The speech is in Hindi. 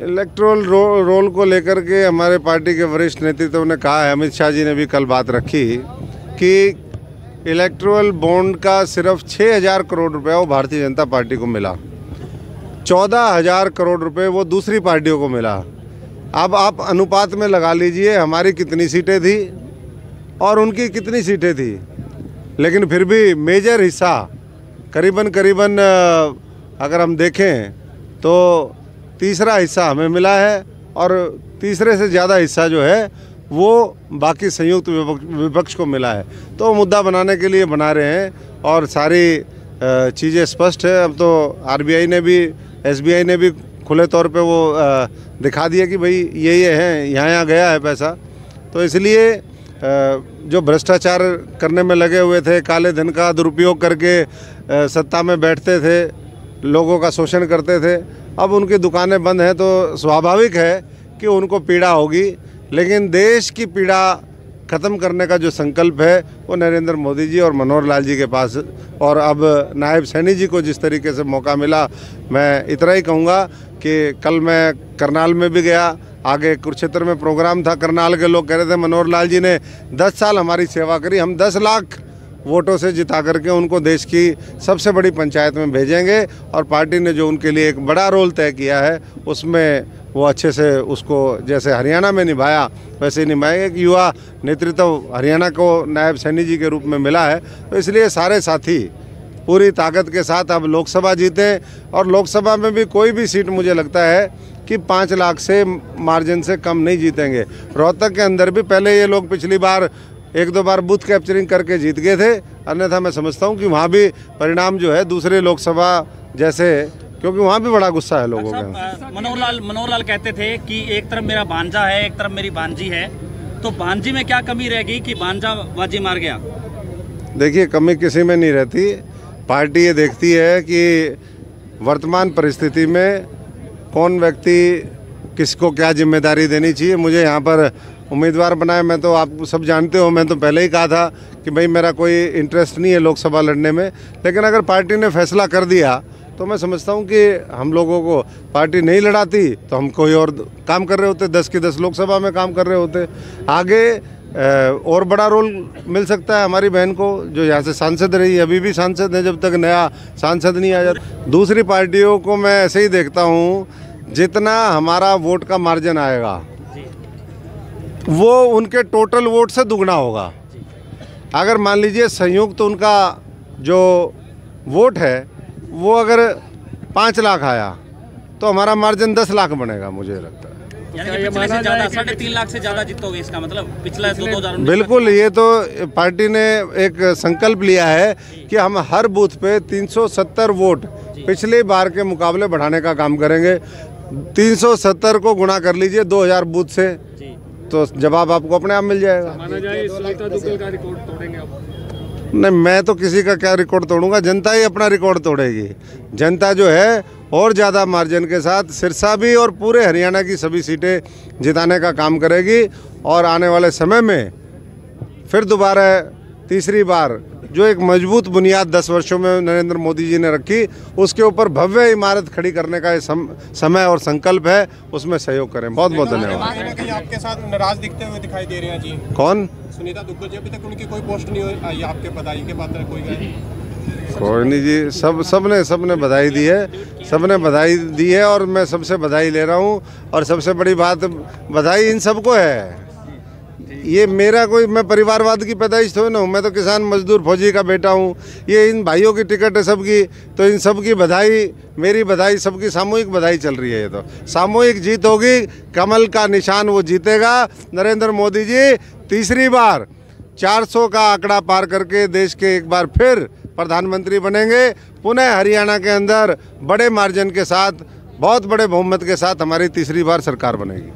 इलेक्टोरल रोल को लेकर के हमारे पार्टी के वरिष्ठ नेतृत्व ने कहा है, अमित शाह जी ने भी कल बात रखी कि इलेक्टोरल बॉन्ड का सिर्फ 6,000 करोड़ रुपया वो भारतीय जनता पार्टी को मिला, 14,000 करोड़ रुपए वो दूसरी पार्टियों को मिला। अब आप अनुपात में लगा लीजिए हमारी कितनी सीटें थी और उनकी कितनी सीटें थी, लेकिन फिर भी मेजर हिस्सा करीबन अगर हम देखें तो तीसरा हिस्सा हमें मिला है और तीसरे से ज़्यादा हिस्सा जो है वो बाकी संयुक्त विपक्ष को मिला है। तो मुद्दा बनाने के लिए बना रहे हैं और सारी चीज़ें स्पष्ट है। अब तो आरबीआई ने भी, एसबीआई ने भी खुले तौर पे वो दिखा दिया कि भाई ये हैं, यहाँ गया है पैसा। तो इसलिए जो भ्रष्टाचार करने में लगे हुए थे, काले धन का दुरुपयोग करके सत्ता में बैठते थे, लोगों का शोषण करते थे, अब उनकी दुकानें बंद हैं तो स्वाभाविक है कि उनको पीड़ा होगी। लेकिन देश की पीड़ा ख़त्म करने का जो संकल्प है वो नरेंद्र मोदी जी और मनोहर लाल जी के पास, और अब नायब सैनी जी को जिस तरीके से मौका मिला, मैं इतना ही कहूँगा कि कल मैं करनाल में भी गया, आगे कुरुक्षेत्र में प्रोग्राम था, करनाल के लोग कह रहे थे मनोहर लाल जी ने 10 साल हमारी सेवा करी, हम 10 लाख वोटों से जिता करके उनको देश की सबसे बड़ी पंचायत में भेजेंगे और पार्टी ने जो उनके लिए एक बड़ा रोल तय किया है उसमें वो अच्छे से उसको जैसे हरियाणा में निभाया वैसे ही निभाएंगे। कि युवा नेतृत्व हरियाणा को नायब सैनी जी के रूप में मिला है, तो इसलिए सारे साथी पूरी ताकत के साथ अब लोकसभा जीतें। और लोकसभा में भी कोई भी सीट मुझे लगता है कि 5 लाख से मार्जिन से कम नहीं जीतेंगे। रोहतक के अंदर भी पहले ये लोग पिछली बार 1-2 बार बूथ कैप्चरिंग करके जीत गए थे, अन्यथा मैं समझता हूँ कि वहाँ भी परिणाम जो है दूसरे लोकसभा जैसे, क्योंकि वहाँ भी बड़ा गुस्सा है लोगों का। मनोहर लाल कहते थे कि एक तरफ मेरा भांजा है, एक तरफ मेरी भांजी है, तो भांजी में क्या कमी रहेगी कि भांजा बाजी मार गया? देखिए, कमी किसी में नहीं रहती। पार्टी ये देखती है कि वर्तमान परिस्थिति में कौन व्यक्ति किसको क्या जिम्मेदारी देनी चाहिए। मुझे यहाँ पर उम्मीदवार बनाए, मैं तो आप सब जानते हो, मैं तो पहले ही कहा था कि भाई मेरा कोई इंटरेस्ट नहीं है लोकसभा लड़ने में, लेकिन अगर पार्टी ने फैसला कर दिया तो मैं समझता हूँ कि हम लोगों को पार्टी नहीं लड़ाती तो हम कोई और काम कर रहे होते, 10 की 10 लोकसभा में काम कर रहे होते। आगे और बड़ा रोल मिल सकता है हमारी बहन को जो यहाँ से सांसद रही, अभी भी सांसद है, जब तक नया सांसद नहीं आ जाता। दूसरी पार्टियों को मैं ऐसे ही देखता हूँ, जितना हमारा वोट का मार्जिन आएगा वो उनके टोटल वोट से दुगना होगा। अगर मान लीजिए संयुक्त उनका जो वोट है वो अगर 5 लाख आया तो हमारा मार्जिन 10 लाख बनेगा, मुझे लगता है। यानी कि पिछले से ज़्यादा 3.5 लाख से ज़्यादा जीतोगे, इसका मतलब पिछला 2019। बिल्कुल, ये तो पार्टी ने एक संकल्प लिया है कि हम हर बूथ पे 370 वोट पिछले बार के मुकाबले बढ़ाने का काम करेंगे। 370 को गुणा कर लीजिए 2000 बूथ से, तो जवाब आपको अपने आप मिल जाएगा। माना जाए सुनीता दुग्गल का रिकॉर्ड तोड़ेंगे आप? नहीं, मैं तो किसी का क्या रिकॉर्ड तोड़ूंगा, जनता ही अपना रिकॉर्ड तोड़ेगी। जनता जो है और ज़्यादा मार्जिन के साथ सिरसा भी और पूरे हरियाणा की सभी सीटें जिताने का काम करेगी और आने वाले समय में फिर दोबारा तीसरी बार जो एक मजबूत बुनियाद 10 वर्षों में नरेंद्र मोदी जी ने रखी, उसके ऊपर भव्य इमारत खड़ी करने का समय और संकल्प है, उसमें सहयोग करें। बहुत बहुत धन्यवाद। आपके साथ नाराज दिखते हुए दिखाई दे रहे हैं जी। कौन? सुनीता दुग्गल जी, अभी तक उनकी कोई पोस्ट नहीं आई आपके बधाई के पात्र कोई कोई नहीं जी, सबने बधाई दी है, सबने बधाई दी है और मैं सबसे बधाई ले रहा हूँ। और सबसे बड़ी बात, बधाई इन सबको है। ये मेरा कोई, मैं परिवारवाद की पैदाइश थोड़ी ना हूँ, मैं तो किसान मजदूर फौजी का बेटा हूँ। ये इन भाइयों की टिकट है सबकी, तो इन सब की बधाई, मेरी बधाई, सबकी सामूहिक बधाई चल रही है। ये तो सामूहिक जीत होगी, कमल का निशान वो जीतेगा। नरेंद्र मोदी जी तीसरी बार 400 का आंकड़ा पार करके देश के एक बार फिर प्रधानमंत्री बनेंगे। पुनः हरियाणा के अंदर बड़े मार्जिन के साथ, बहुत बड़े बहुमत के साथ हमारी तीसरी बार सरकार बनेगी।